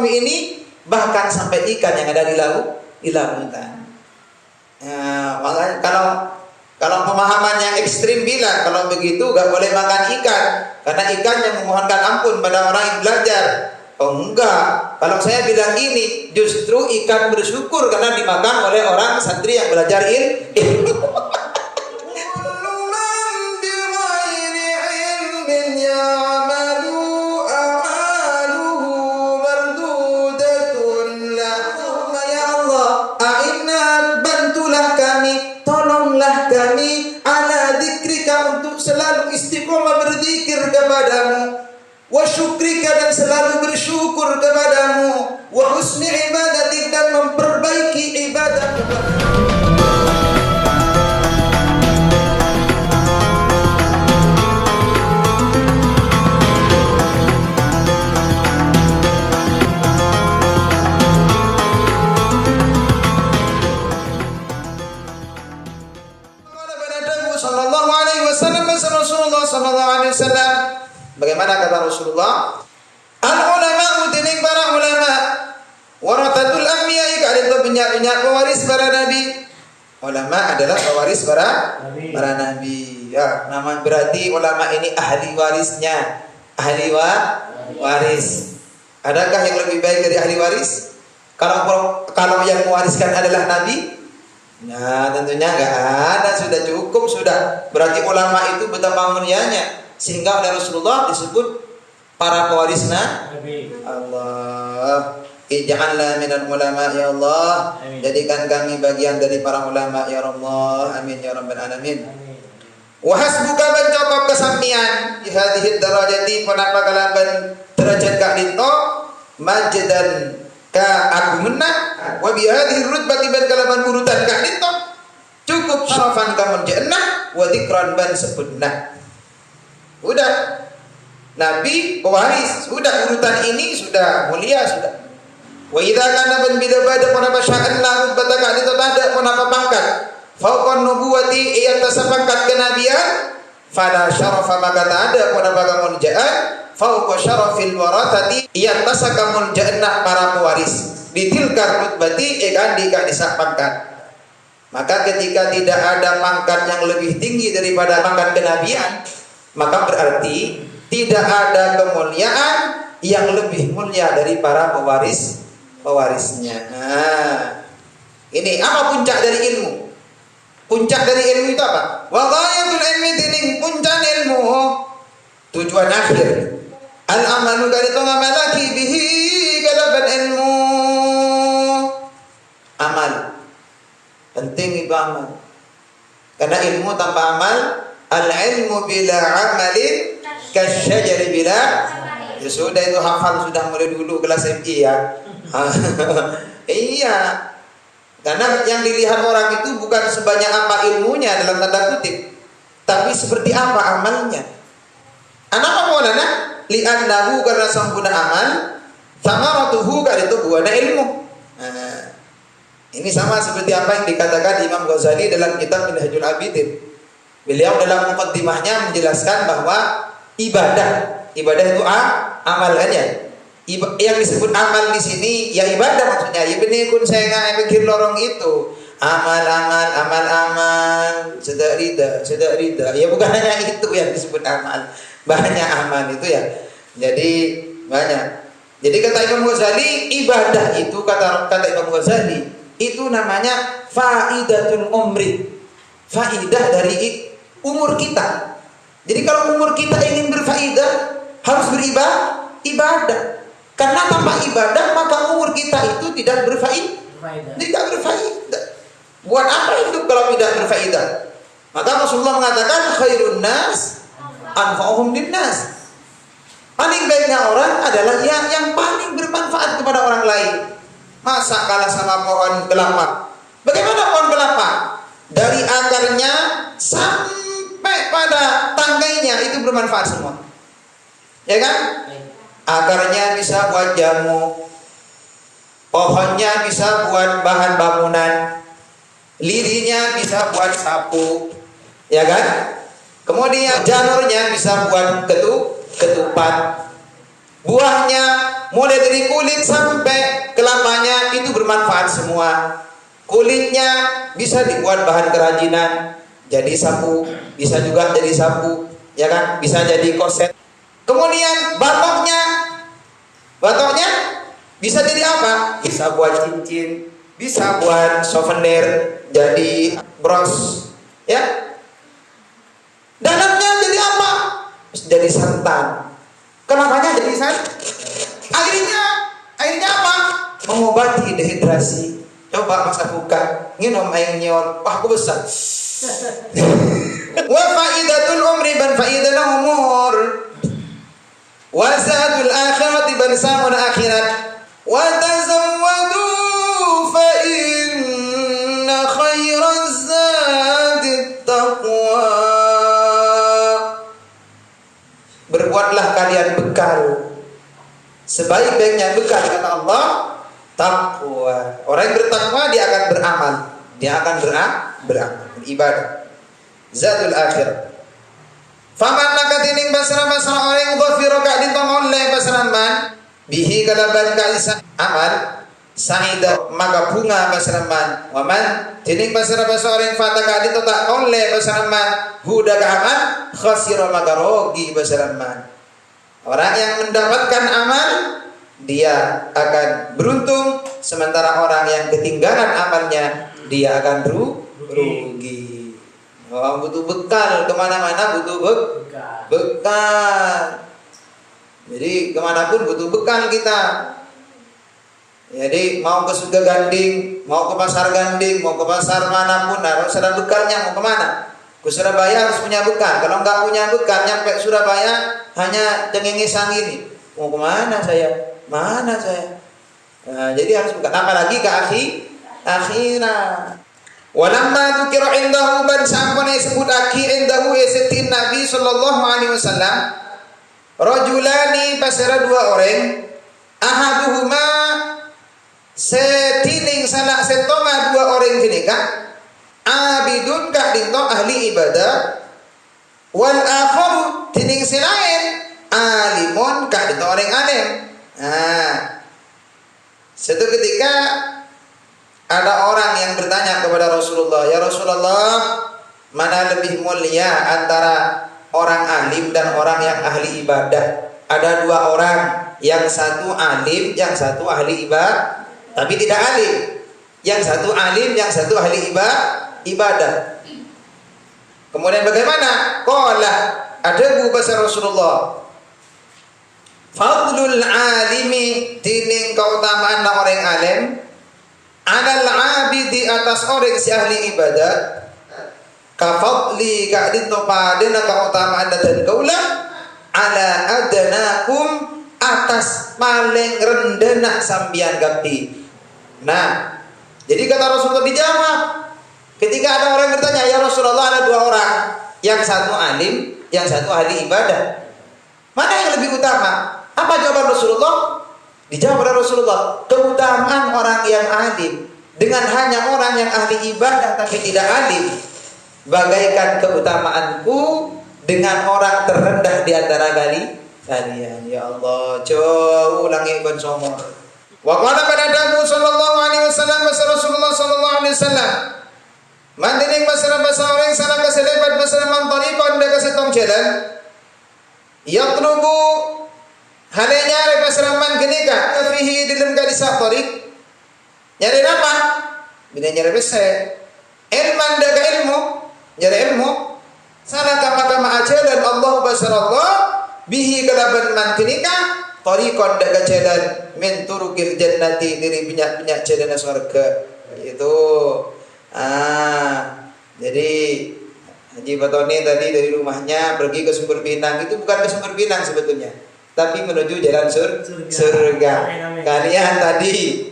bumi ini, bahkan sampai ikan yang ada di lautan. Makanya kalau pemahaman yang ekstrim bilang kalau begitu gak boleh makan ikan karena ikan yang memohonkan ampun pada orang yang belajar. Oh enggak, kalau saya bilang gini, justru ikan bersyukur karena dimakan oleh orang santri yang belajar ilmu. Selalu istiqomah berzikir kepadamu, wa syukrika dan selalu bersyukur kepadamu, wa husni ibadatik dan memperbaiki ibadah. Bagaimana kata Rasulullah? Al-ulama utining para ulama warathatul anbiya, kalian itu penyak pewaris para nabi. Ulama adalah pewaris para nabi. Ya, nama berarti ulama ini ahli warisnya. Ahli waris. Adakah yang lebih baik dari ahli waris? Kalau yang mewariskan adalah nabi? Nah, tentunya enggak ada, sudah cukup sudah. Berarti ulama itu betapa mulianya. Sehingga oleh Rasulullah disebut para pewaris Nabi. Allah, ij'alna minal ulama ya Allah. Amin. Jadikan kami bagian dari para ulama ya Allah. Amin ya rabbal alamin. Wa hasbuka bancokop kesampian di hadhihi darajati panapa kalaban derajat ka dinto majdan ka agungna wa bi hadhihi rutbati ban kalaban urutan ka dinto cukup syarafan kamun jannah wa dzikran ban sebutna. Udah, Nabi pewaris, sudah urutan ini sudah mulia sudah. Wa idza kana ban bidabada qana basya'an la rubbataka itu ada qana pangkat. Fauqan nubuwati iyat tasapangkat kenabian fala syarafa maka ada qana bagamun ja'an fauqa syarafil warathati iyat tasakamul jannah para pewaris. Ditilkar rutbati ikan dikadisa pangkat. Maka ketika tidak ada pangkat yang lebih tinggi daripada pangkat kenabian, maka berarti tidak ada kemuliaan yang lebih mulia dari para pewarisnya. Nah, ini apa puncak dari ilmu? Puncak dari ilmu itu apa? Wa ghayatul ilmi tining puncak ilmu, tujuan akhir. Al amalu kali to ngamalaki bihi kalaban ilmu. Amal. Penting itu amal. Karena ilmu tanpa amal, al-ilmu bila amalin kasyajari bila. Ya sudah itu hafal sudah mulai dulu kelas MI ya. Iya. Karena yang dilihat orang itu bukan sebanyak apa ilmunya dalam tanda kutip, tapi seperti apa amalnya. Anapa maulana? Li'annahu karena sempurna amal, thamaratuhu kan itu buahnya ilmu. Nah, ini sama seperti apa yang dikatakan Imam Ghazali dalam kitab Minhajul Abidin. Beliau dalam muqaddimahnya menjelaskan bahwa ibadah itu amalannya. Yang disebut amal di sini ya ibadah maksudnya. Ya benih kun saya nggak pikir lorong itu. Amal, sedak rida. Ya bukan hanya itu yang disebut amal. Banyak amal itu ya. Jadi banyak. Jadi kata Imam Ghazali, ibadah itu kata Imam Ghazali itu namanya faidatul umri. Faidah dari umur kita. Jadi kalau umur kita ingin berfaidah harus beribadah. Karena tanpa ibadah maka umur kita itu tidak berfaidah. Tidak berfaidah. Buat apa hidup kalau tidak berfaidah? Maka Rasulullah mengatakan khairun nas anfa'uhum linnas. Paling baiknya orang adalah yang paling bermanfaat kepada orang lain. Masa kalah sama pohon kelapa? Bagaimana pohon kelapa? Dari akarnya sampai pada tanggainya itu bermanfaat semua. Ya kan? Akarnya bisa buat jamu, pohonnya bisa buat bahan bangunan, lirinya bisa buat sapu, ya kan? Kemudian janurnya bisa buat ketupat, buahnya mulai dari kulit sampai kelapanya itu bermanfaat semua. Kulitnya bisa dibuat bahan kerajinan, jadi sapu, bisa juga jadi sapu, ya kan? Bisa jadi korset. Kemudian batoknya bisa jadi apa? Bisa buat cincin, bisa buat souvenir, jadi bros, ya. Dalamnya jadi apa? Jadi santan. Kenapanya jadi santan? Airnya apa? Mengobati dehidrasi. Coba masa buka, minum air nyon, wah aku besar. Wa faidatul umri ban faidatul umur. Wa zadul akhirati ban samul akhirat. Wa tazawwadu fa inna khairaz zadit taqwa. Berbuatlah kalian bekal. Sebaik-baiknya bekal kata Allah, takwa. Orang yang bertakwa dia akan beramal, dia akan beribadah. Zadul akhir. Faman nakatining basra orang yang dhafira ka ditongol le basraman bihi kalaban kaisa amal sa'ida maka bunga basraman. Waman tining basra orang fata ka ditotak oleh basraman huda ka amal khasira maka rogi basraman. Orang yang mendapatkan amal dia akan beruntung, sementara orang yang ketinggalan amalnya dia akan rugi. Oh, butuh bekal kemana-mana, butuh bekal. Jadi kemanapun butuh bekal kita. Jadi mau ke Surga Ganding, mau ke Pasar Ganding, mau ke pasar manapun harus ada bekalnya. Mau kemana? Ke Surabaya harus punya bekal. Kalau nggak punya bekal, nyampe Surabaya hanya cengengesan gini. Mau kemana saya? Mana saya? Nah, jadi harus bekal. Apalagi ke akhirat. Walamma dzukira indahu ban sampun disebut aki indahu yasetin Nabi sallallahu alaihi wasallam. Rajulani pasara dua orang. Ahaduhuma setining sanak setoma dua orang gini kan? Abidun kak dinto ahli ibadah. Wal akharu tining selain alimun kak dinto orang alim. Nah, suatu ketika ada orang yang bertanya kepada Rasulullah, ya Rasulullah, mana lebih mulia antara orang alim dan orang yang ahli ibadah? Ada dua orang, yang satu alim, yang satu ahli ibadah, tapi tidak alim. Yang satu alim, yang satu ahli ibadah. Kemudian bagaimana? Qala, ada bahasa Rasulullah. Fadlul alimi tining keutamaan orang alim alal abidi atas orang si ahli ibadah kafadli ka'dinto padena keutamaan dan kaulah ala adanakum atas paling rendah sambian gapti. Nah, jadi kata Rasulullah dijawab ketika ada orang bertanya, ya Rasulullah ada dua orang, yang satu alim, yang satu ahli ibadah, mana yang lebih utama? Apa jawaban Rasulullah? Dijawab oleh Rasulullah, keutamaan orang yang alim dengan hanya orang yang ahli ibadah tapi tidak alim bagaikan keutamaanku dengan orang terendah di antara kalian. Ya Allah, coba ulangi kon somor. Wa qala padadamu sallallahu alaihi wasallam Rasulullah sallallahu alaihi wasallam. Mandining masalah orang sana keselebat masalah mantariqan da kasetong jalan. Yatlubu halnya nyari pasraman genika kafihi dalam gadisa tarik. Nyari apa? Bila nyari bese. Ilman daga ilmu, nyari ilmu. Sana kama ajalan Allah basarallah bihi kalaban man genika tariqan daga jalan min turukil jannati dari minyak-minyak jalan surga. Itu. Jadi Haji Batoni tadi dari rumahnya pergi ke Sumber Pinang, itu bukan ke Sumber Pinang sebetulnya, tapi menuju jalan surga. Kalian tadi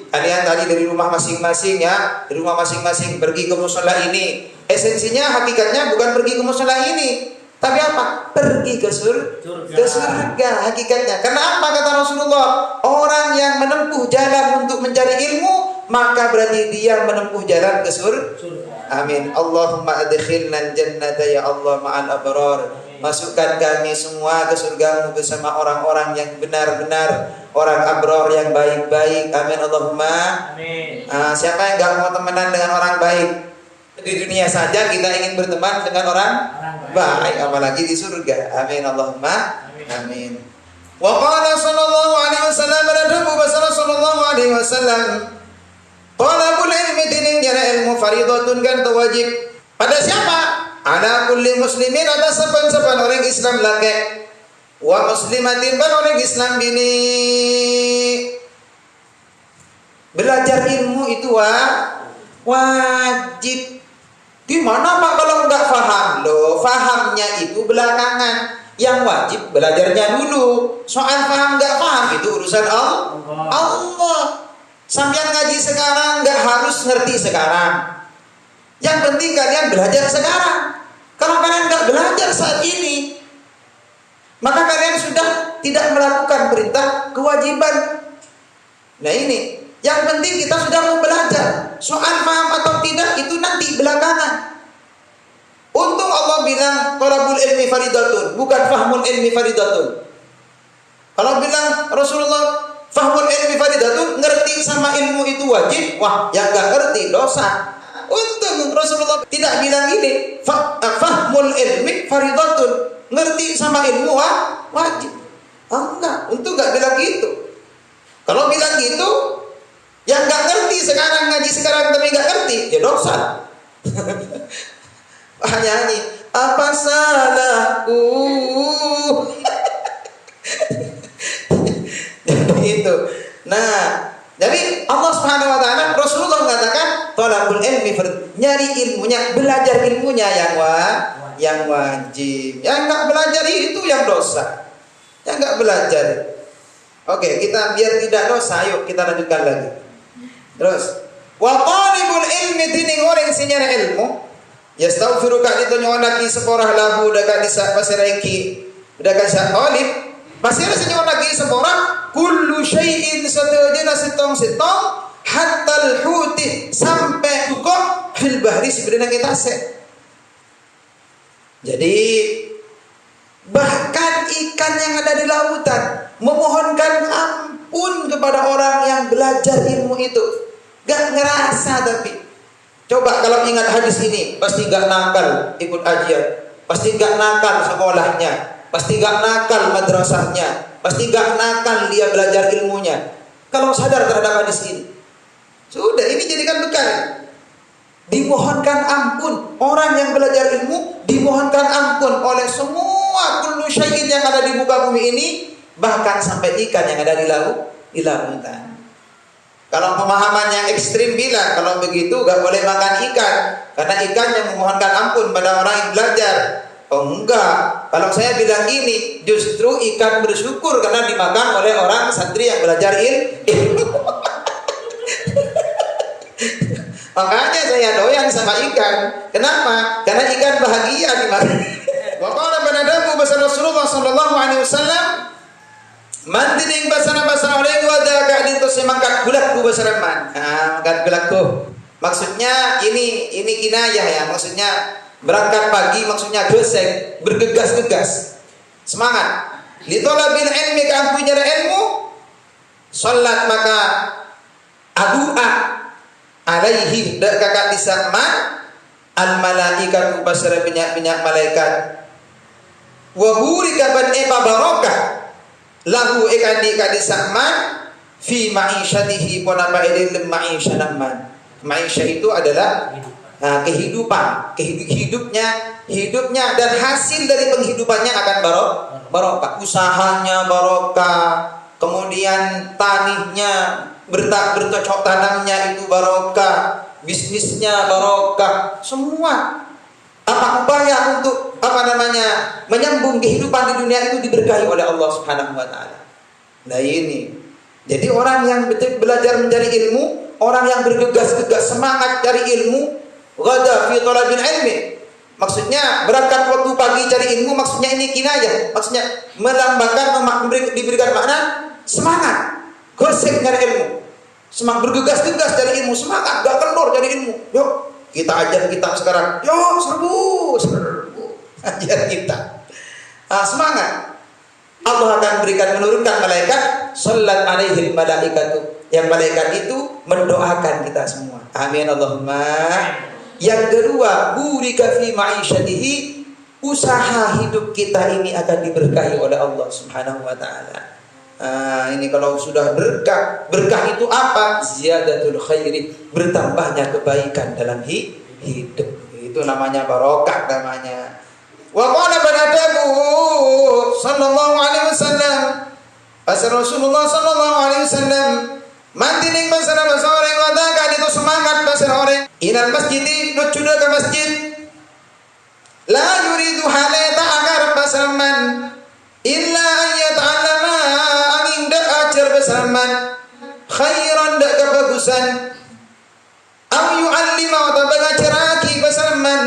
dari rumah masing-masing ya, dari rumah masing-masing pergi ke mushola ini. Esensinya hakikatnya bukan pergi ke mushola ini, tapi apa? Pergi ke surga hakikatnya. Kenapa kata Rasulullah? Orang yang menempuh jalan untuk mencari ilmu, maka berarti dia menempuh jalan ke surga. Amin. Allahumma adkhilna al-jannata ya Allah ma'al abrar Masukkan kami semua ke surgamu bersama orang-orang yang benar-benar, orang abror yang baik-baik. Amin Allahumma. Amin. Siapa yang gak mau temenan dengan orang baik? Di dunia saja kita ingin berteman dengan orang baik, apalagi di surga. Amin Allahumma. Amin. Wa qala sallallahu alaihi wasallam, Nabi sallallahu alaihi wasallam, talabul ilmi tining jana ilmu faridatun kan wajib. Pada siapa? Ala kulli muslimin, atas saban-saban orang Islam laki wa muslimatin ban orang Islam bini. Belajar ilmu itu wajib. Gimana Pak kalau nggak paham? Loh, fahamnya itu belakangan. Yang wajib belajarnya dulu. Soal paham nggak paham itu urusan Allah. Sampai ngaji sekarang nggak harus ngerti sekarang. Yang penting kalian belajar sekarang. Kalau kalian nggak belajar saat ini, maka kalian sudah tidak melakukan perintah kewajiban. Nah ini, yang penting kita sudah mau belajar. Soal paham atau tidak itu nanti belakangan. Untung Allah bilang talabul ilmi faridatun, bukan fahmul ilmi faridatun. Kalau bilang Rasulullah fahmul ilmi faridatun, ngerti sama ilmu itu wajib, wah yang gak ngerti dosa. Untung Rasulullah tidak bilang ini fahmul ilmi faridatun, ngerti sama ilmu wajib. Enggak, untung gak bilang gitu. Kalau bilang gitu, yang gak ngerti sekarang ngaji sekarang tapi gak ngerti, ya dosa. Nyanyi apa salahku. Itu. Nah, jadi Allah Subhanahu wa taala, Rasulullah mengatakan talabul ilmi, nyari ilmunya, belajar ilmunya yang wajib. Yang enggak belajar itu yang dosa. Yang enggak belajar. Oke, kita biar tidak dosa, ayo kita lanjutkan lagi. Terus, wa talibul ilmi tining orang sinyara ilmu, yastaghfiru ka ditonyo lagi seporah lahu daga disa pasiraiki daga sa talib pasira sinyo lagi seporah kullu syai'in sadajana sitong hatta al-huti sampai uga fil bahri sebenarnya kita Jadi bahkan ikan yang ada di lautan memohonkan ampun kepada orang yang belajar ilmu itu. Gak ngerasa tapi. Coba kalau ingat hadis ini, pasti gak nakal ikut ajian, pasti gak nakal sekolahnya, pasti gak nakal madrasahnya, pasti gak nakal dia belajar ilmunya. Kalau sadar terhadap hadis ini, sudah ini jadikan bekal. Dimohonkan ampun orang yang belajar ilmu, dimohonkan ampun oleh semua kullu syai'in yang ada di muka bumi ini, bahkan sampai ikan yang ada di lautan. Kalau pemahaman yang ekstrim bilang kalau begitu gak boleh makan ikan, karena ikan yang memohonkan ampun pada orang yang belajar. Oh enggak, kalau saya bilang ini justru ikan bersyukur karena dimakan oleh orang santri yang belajar ilmu. Makanya saya doyan sama ikan. Kenapa? Karena ikan bahagia dimakan. Wa qala banadamu basar Rasulullah sallallahu alaihi wasallam, mandining basana oleh wada ka dito semangkat gulakku basara man. Mangkat gulakku. Maksudnya ini kinayah ya, maksudnya berangkat pagi, maksudnya gesek, bergegas-gegas. Semangat. Li talabil ilmi ka punya ilmu. Salat maka adua alaihi dak kakak disama al malaikatu basara binyak malaikat. Wa burika ban barokah lahu ikadi kadisakman fi ma'isyatihi ponapa edil ma'isyanaman. Ma'isyah itu adalah kehidupan, hidupnya dan hasil dari penghidupannya akan barokah. Usahanya barokah, kemudian tanihnya bercocok tanamnya itu barokah, bisnisnya barokah, semua upaya untuk menyambung kehidupan di dunia itu diberkahi oleh Allah Subhanahu wa taala. Nah ini. Jadi orang yang belajar mencari ilmu, orang yang bergegas-gegas semangat cari ilmu, ghada fi talabil ilmi. Maksudnya berangkat waktu pagi cari ilmu, maksudnya ini kinayah. Maksudnya melambangkan diberikan makna semangat. Gosek cari ilmu. Semangat bergegas-gegas cari ilmu, semangat gak kendor cari ilmu. Yuk, kita ajar kita sekarang. Yo, serbu. Ajar kita. semangat. Allah akan menurunkan malaikat, sallat alaihil malaikatu. Yang malaikat itu mendoakan kita semua. Amin Allahumma. Yang kedua, burika fi ma'isyatihi, usaha hidup kita ini akan diberkahi oleh Allah Subhanahu wa taala. Ini kalau sudah berkah itu apa? Ziyadatul khairi, bertambahnya kebaikan dalam hidup. Itu namanya barokah namanya. Wa qala banadabu sallallahu alaihi wasallam, pasal Rasulullah sallallahu alaihi wasallam, mantining pasal orang wadaga itu semangat pasal orang inal masjid nujuda ke masjid la yuridu halata agar pasal man illa an yata'allama angin dak ajar pasal man khairan dak kebagusan am yu'allima wa tabagaraki pasal man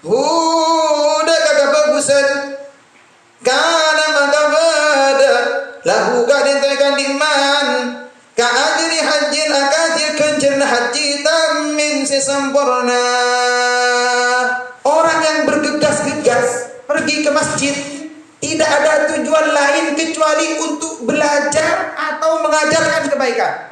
huda kebagusan kana magabada lahu kadin tekan diman ka ajri hajjin akadir kenjen haji tamin sesempurna. Orang yang bergegas-gegas pergi ke masjid tidak ada tujuan lain kecuali untuk belajar atau mengajarkan kebaikan,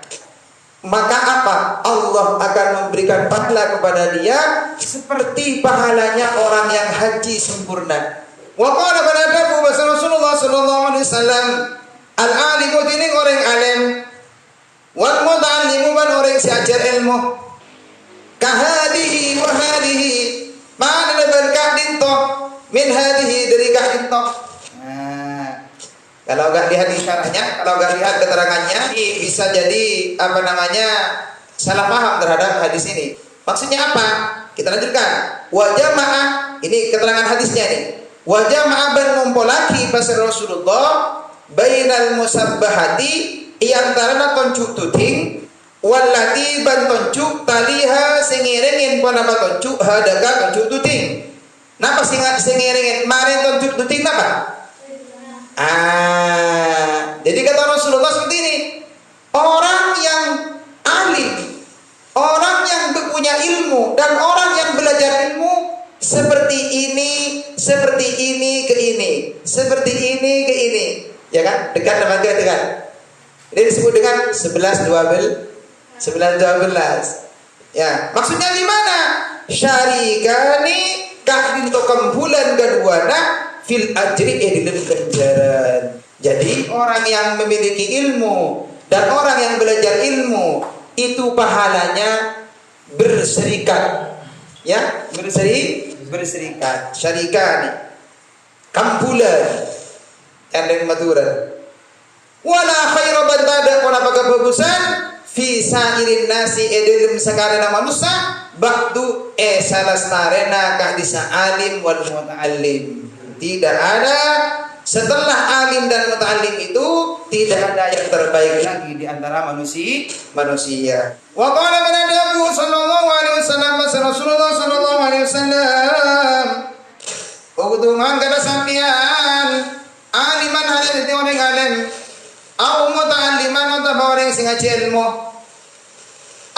maka apa? Allah akan memberikan pahala kepada dia seperti pahalanya orang yang haji sempurna. Wa qala banadabu Rasulullah sallallahu alaihi wasallam, al-alimu tining orang alim, wal muta'allimu ban orang si ajar ilmu, kahadihi wa hadihi, mana berkah dinto min hadihi dari kah dinto. Kalau enggak lihat isyaratnya, kalau enggak lihat keterangannya, bisa jadi salah paham terhadap hadis ini. Maksudnya apa? Kita lanjutkan. Wa jamaah, ini keterangan hadisnya nih. Wa jama'a ban ngumpulaki pasal Rasulullah bainal musabbahati iantarana tonjuk tuding wallati ban tonjuk taliha singirengin panama tonjuk hadaga tonjuk tuding. Napa singirengin marin tonjuk tuding napa? Jadi kata Rasulullah seperti ini, orang yang alim, orang yang punya ilmu dan orang yang belajar ilmu seperti ini ke ini, seperti ini ke ini, ya kan? Dekat dengan dekat. Ini disebut dengan 11-12. Ya, maksudnya gimana? Syarikani kahdin tokem bulan keduana fil ajri dalam ganjaran. Jadi orang yang memiliki ilmu dan orang yang belajar ilmu itu pahalanya berserikat, ya, berserikat. Syarikani kampulan yang maturan. Wala khairu badada wala bagabagusan fi sa'irin nasi dalam sekarang manusia ba'du salastarena ka disa alim wal muta'allim. Tidak ada setelah alim dan muta'allim itu tidak ada yang terbaik lagi di antara manusia. Wa qala banadabu sallallahu alaihi wasallam Rasulullah sallallahu alaihi wasallam ugutungan kada sampian aliman halin itu orang alim au muta'alliman atau orang sing ngaji ilmu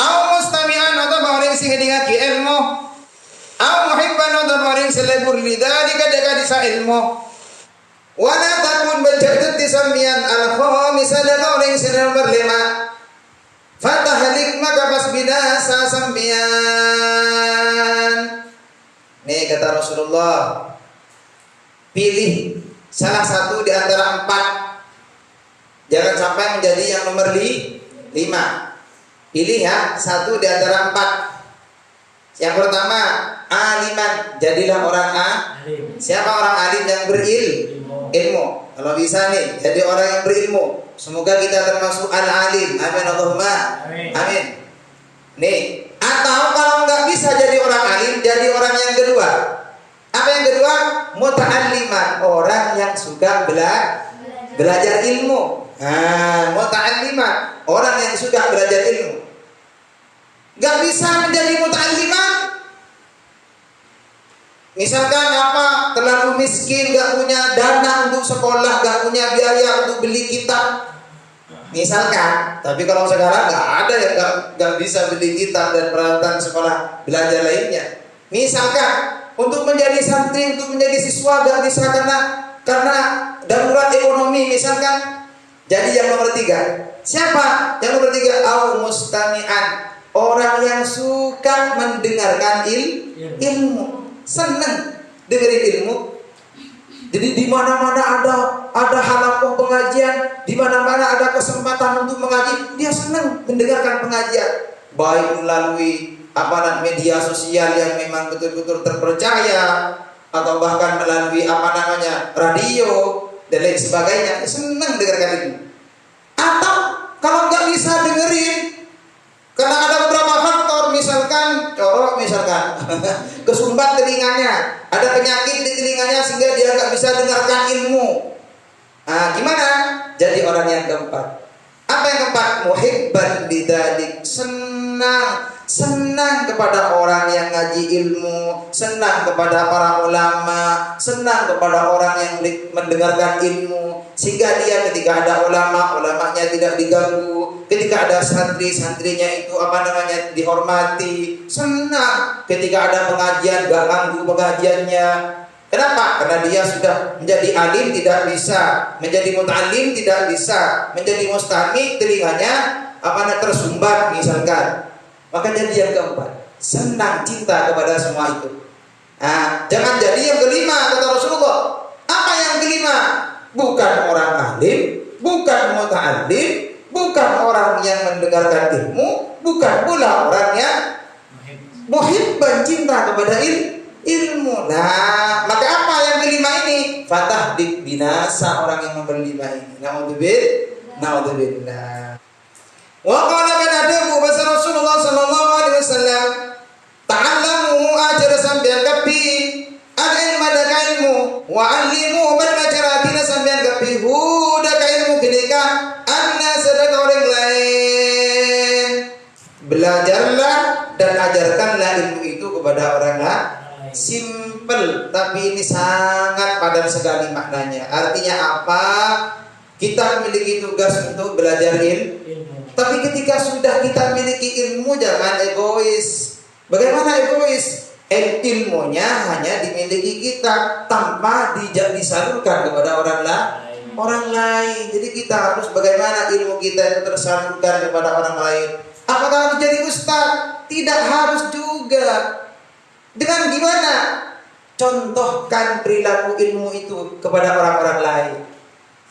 au mustami'an atau orang sing ngaki ilmu au muhibban atau orang sing lebur lidalika dekat disa ilmu wala takun bajatut disambian al-khamis ada orang sing nomor 5 fatahlik maka pas binasa sambian. Nih kata Rasulullah, pilih salah satu di antara 4. Jangan sampai menjadi yang nomor 5. Pilih ya, satu di antara 4. Yang pertama, aliman, jadilah orang alim. Siapa orang alim yang berilmu? Kalau bisa nih, jadi orang yang berilmu. Semoga kita termasuk al-alim. Amin Allahumma. Amin. Nih, atau kalau nggak bisa jadi orang alim, jadi orang yang kedua. Apa yang kedua? Muta'alliman, orang yang suka belajar ilmu. Muta'alliman, orang yang suka belajar ilmu. Gak bisa menjadi muta'alliman. Misalkan terlalu miskin, gak punya dana untuk sekolah, gak punya biaya untuk beli kitab. Misalkan, tapi kalau sekarang gak ada yang gak bisa beli kitab dan peralatan sekolah belajar lainnya. Misalkan untuk menjadi santri, untuk menjadi siswa gak bisa karena karena darurat ekonomi misalkan. Jadi yang nomor 3, siapa? Yang nomor 3, au mustami'an, orang yang suka mendengarkan ilmu, senang dengerin ilmu. Jadi di mana-mana ada halaqah pengajian, di mana-mana ada kesempatan untuk mengaji, dia senang mendengarkan pengajian, baik melalui media sosial yang memang betul-betul terpercaya, atau bahkan melalui radio dan lain sebagainya, senang dengarkan ilmu. Atau kalau nggak bisa dengerin, karena ada beberapa faktor, misalkan corok, misalkan kesumbat telinganya, ada penyakit di telinganya sehingga dia nggak bisa dengarkan ilmu. Nah, gimana? Jadi orang yang keempat. Apa yang keempat? Muhibban bidzalik, senang kepada orang yang ngaji ilmu, senang kepada para ulama, senang kepada orang yang mendengarkan ilmu, sehingga dia ketika ada ulamanya tidak diganggu, ketika ada santri-santrinya itu dihormati, senang ketika ada pengajian gak ganggu pengajiannya. Kenapa? Karena dia sudah menjadi alim tidak bisa, menjadi muta'alim tidak bisa, menjadi mustami telinganya tersumbat misalkan. Maka jadi yang keempat, senang cinta kepada semua itu. Nah, jangan jadi yang kelima, kata Rasulullah. Apa yang kelima? Bukan orang alim, bukan muta'alim, bukan orang yang mendengarkan ilmu, bukan pula orang yang muhibban, cinta kepada ilmu. Nah, maka apa yang kelima ini? Fatahdik, binasa orang yang berlima ini. Naudzubillah. Wa qala banadabu basa Rasulullah sallallahu alaihi wasallam, ta'allamu ajar sampean kapi al-ilma daka ilmu, wa 'allimu man ajaratina sampean kapi daka ilmu kenika anna sadaka orang lain. Belajarlah dan ajarkanlah ilmu itu kepada orang lain. Simple, tapi ini sangat padat sekali maknanya. Artinya apa? Kita memiliki tugas untuk belajar ilmu. Tapi ketika sudah kita miliki ilmu, jangan egois. Bagaimana egois? Ilmunya hanya dimiliki kita tanpa disalurkan kepada orang lain. Jadi kita harus bagaimana ilmu kita itu tersalurkan kepada orang lain. Apakah harus jadi ustaz? Tidak harus juga. Dengan gimana? Contohkan perilaku ilmu itu kepada orang-orang lain.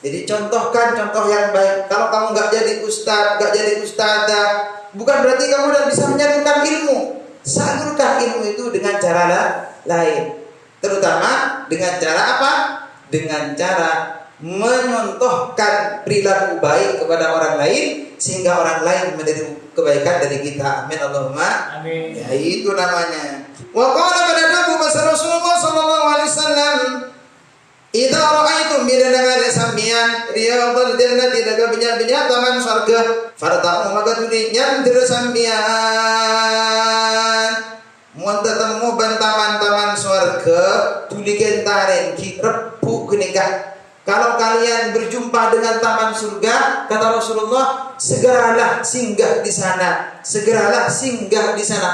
Jadi contohkan contoh yang baik. Kalau kamu nggak jadi ustaz, nggak jadi ustazah, bukan berarti kamu tidak bisa menyalurkan ilmu. Salurkan ilmu itu dengan cara lain. Terutama dengan cara apa? Dengan cara menyontohkan perilaku baik kepada orang lain, sehingga orang lain menerima kebaikan dari kita. Amin Allahumma. Amin. Ya, itu namanya. Wa qala banadabu basa Rasulullah sallallahu alaihi wasallam, idza ra'aitum bidangan sambian riyadul jannati daga binya taman surga fartamu maka tuli nyandir sambian mun tetemu ban taman-taman surga tuli kentaren ki repu genika. Kalau kalian berjumpa dengan taman surga, kata Rasulullah, segeralah singgah di sana,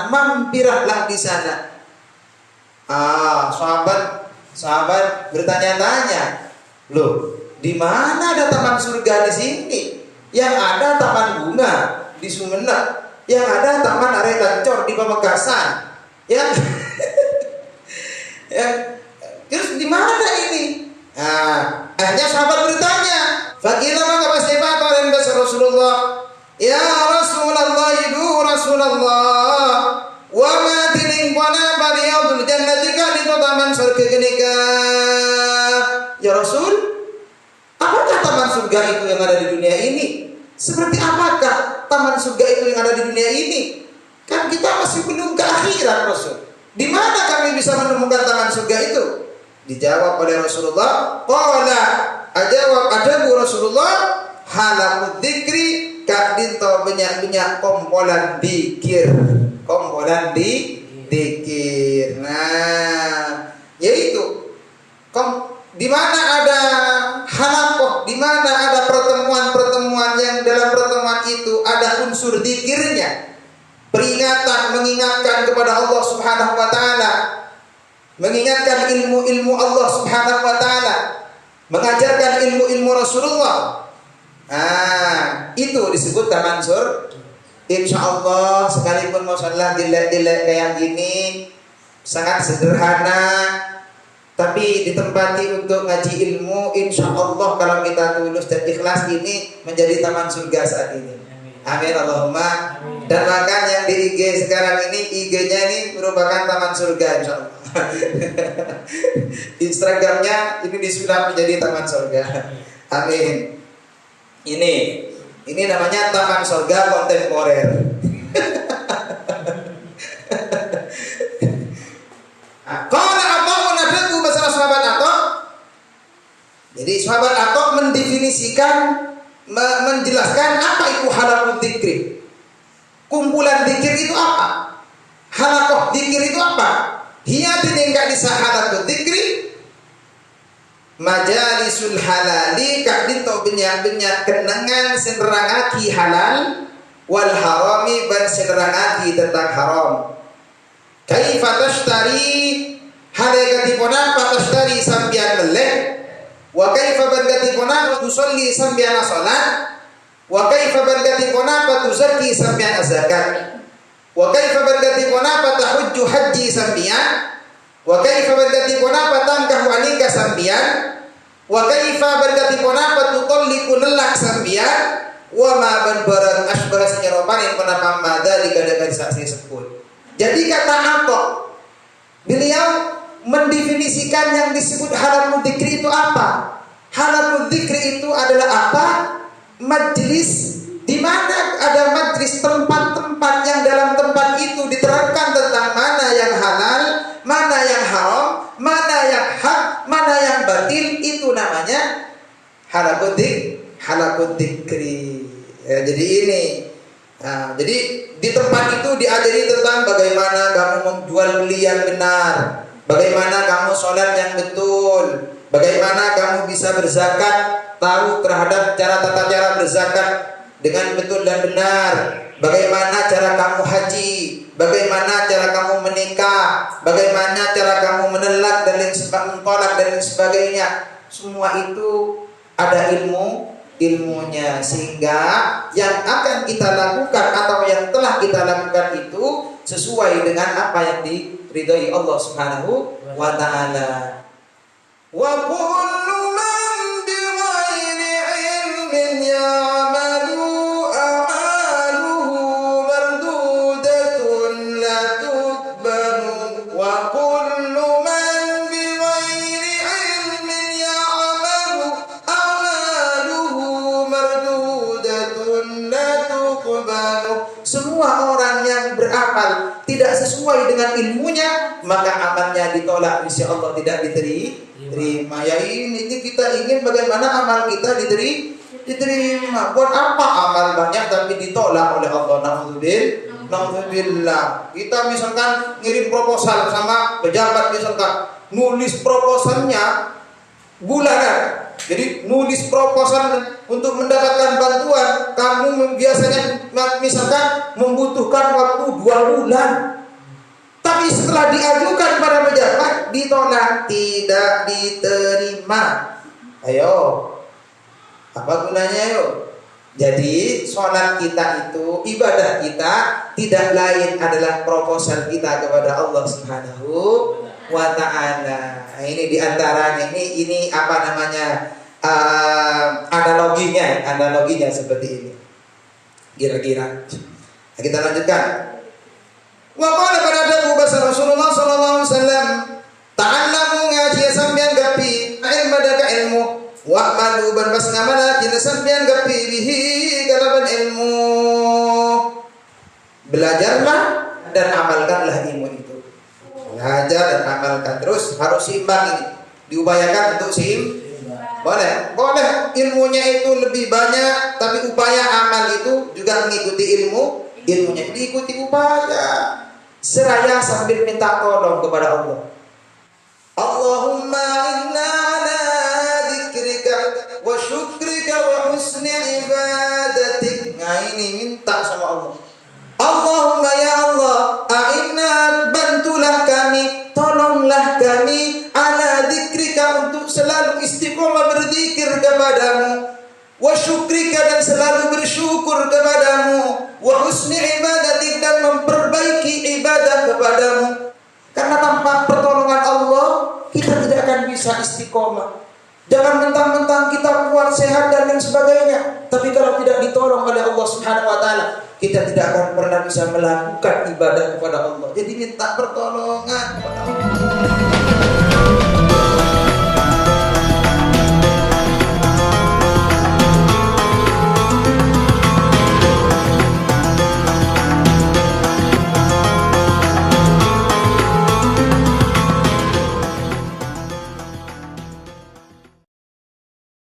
mampirlah di sana. Sahabat bertanya-tanya, loh, di mana ada taman surga di sini? Yang ada taman bunga di Sumeneb, yang ada taman Are Tancor di Pamekasan, ya. Terus di mana ini? Akhirnya sahabat bertanya, "Fakila maka pasti apa kalian bahasa Rasulullah? Ya Rasulullah, idu Rasulullah, wa ma tining wana bariyadul jannati ka di taman surga genika." Ya Rasul, apakah taman surga itu yang ada di dunia ini? Seperti apakah taman surga itu yang ada di dunia ini? Kan kita masih belum ke akhirat, Rasul. Di mana kami bisa menemukan taman surga itu? Dijawab oleh Rasulullah, qala ajawab adabu Rasulullah halaqud dzikri kadinto banyak kompolan dikir. Nah, yaitu di mana ada halaqah, di mana ada pertemuan-pertemuan yang dalam pertemuan itu ada unsur dzikirnya. Peringatan, mengingatkan kepada Allah Subhanahu wa taala, mengingatkan ilmu-ilmu Allah Subhanahu wa taala. mengajarkan ilmu-ilmu Rasulullah. Itu disebut taman surga. Insya Allah sekalipun masalah jelek-jelek kayak gini sangat sederhana, tapi ditempati untuk ngaji ilmu, insya Allah kalau kita tulus dan ikhlas ini menjadi taman surga saat ini. Amin Allahumma. Dan bahkan yang di IG sekarang ini, IG-nya ini merupakan taman surga insya Allah. Instagramnya ini disulap menjadi taman surga. Amin. Ini namanya taman surga kontemporer. Qala Atha nadaku masalah sahabat Atha. Jadi sahabat Atha mendefinisikan, menjelaskan apa itu halaqut dzikri. Kumpulan dzikir itu apa? Halaqah dzikir itu apa? Hiya tiningkat disa halaqut dzikri majalisul halali kak dito benyak-benyak kenangan senerangaki halal wal harami ban senerangaki tentang haram. Kaifa tashtari hadekatipona patashtari sambian meleh wa kaifa badgatipona tusolli sambian salat wa kaifa badgatipona patuzaki sambian zakat wa kaifa badgatipona patahujju haji sambian wa kaifa badgatipona patangkahu anika sambian wa kaifa badgatipona patutalliqu nelak sambian wa ma ban barang asbah senyeropanin penapa mada dikadakan saksi sebut. Jadi kata Atha, beliau mendefinisikan yang disebut halaqut dzikri itu apa? Halaqut dzikri itu adalah apa? Majlis di mana ada majlis, tempat-tempat yang dalam tempat itu diterangkan tentang mana yang halal, mana yang haram, mana yang hak, mana yang batil, itu namanya halaqut dzikri. Ya, jadi ini. Jadi di tempat itu diajari tentang bagaimana kamu menjual beli yang benar, bagaimana kamu sholat yang betul, bagaimana kamu bisa berzakat, tahu terhadap tata cara berzakat dengan betul dan benar, bagaimana cara kamu haji, bagaimana cara kamu menikah, bagaimana cara kamu menelak dan lain sebagainya. Semua itu ada ilmunya, sehingga yang akan kita lakukan atau yang telah kita lakukan itu sesuai dengan apa yang diridhai Allah Subhanahu wa taala. Wa kullu man bi ghairi ilmin ya'malu a'maluhu mardudatun la tuqbalu wa kullu man bi ghairi ilmin ya'malu semua orang yang beramal tidak sesuai dengan ilmunya, maka amalnya ditolak, insya Allah tidak diterima. Ya ini kita ingin bagaimana amal kita diterima. Buat apa amal banyak tapi ditolak oleh Allah? Naudzubillah. Kita misalkan ngirim proposal sama pejabat, misalkan nulis proposalnya bulanan. Jadi nulis proposal untuk mendapatkan bantuan, kamu biasanya misalkan membutuhkan waktu 2 bulan. Tapi setelah diajukan pada pejabat ditolak, tidak diterima. Ayo, apa gunanya ayo? Jadi sholat kita itu, ibadah kita tidak lain adalah proposal kita kepada Allah Subhanahu wa ta'ala. Nah, ini diantaranya ini apa namanya analoginya seperti ini kira-kira. Nah, kita lanjutkan. Wa qala pada dawu bahasa Rasulullah sallallahu alaihi wasallam, ta'allamu ngaji sampean gapi ilmu daga ilmu wa malu berbas ngamala jina sampean gapi bihi kalaban ilmu. Belajarlah dan amalkanlah ilmu itu. Belajar dan amalkan, terus harus seimbang ini. Diupayakan untuk boleh ilmunya itu lebih banyak, tapi upaya amal itu juga mengikuti ilmunya. Diikuti upaya, seraya sambil minta tolong kepada Allah. Allahumma inna ala dzikrika wa syukrika wa husni ibadatik. Nah ini minta sama Allah. Allahumma ya Allah, a'inna, bantulah kami, tolonglah kami ala dzikrika untuk selalu istiqomah kepadamu, wa syukrika dan selalu bersyukur kepadamu, wa husni ibadatik dan memperbaiki ibadah kepadamu. Karena tanpa pertolongan Allah kita tidak akan bisa istiqomah. Jangan mentang-mentang kita kuat, sehat dan lain sebagainya, tapi kalau tidak ditolong oleh Allah Subhanahu wa taala, kita tidak akan pernah bisa melakukan ibadah kepada Allah. Jadi minta pertolongan kepada Allah.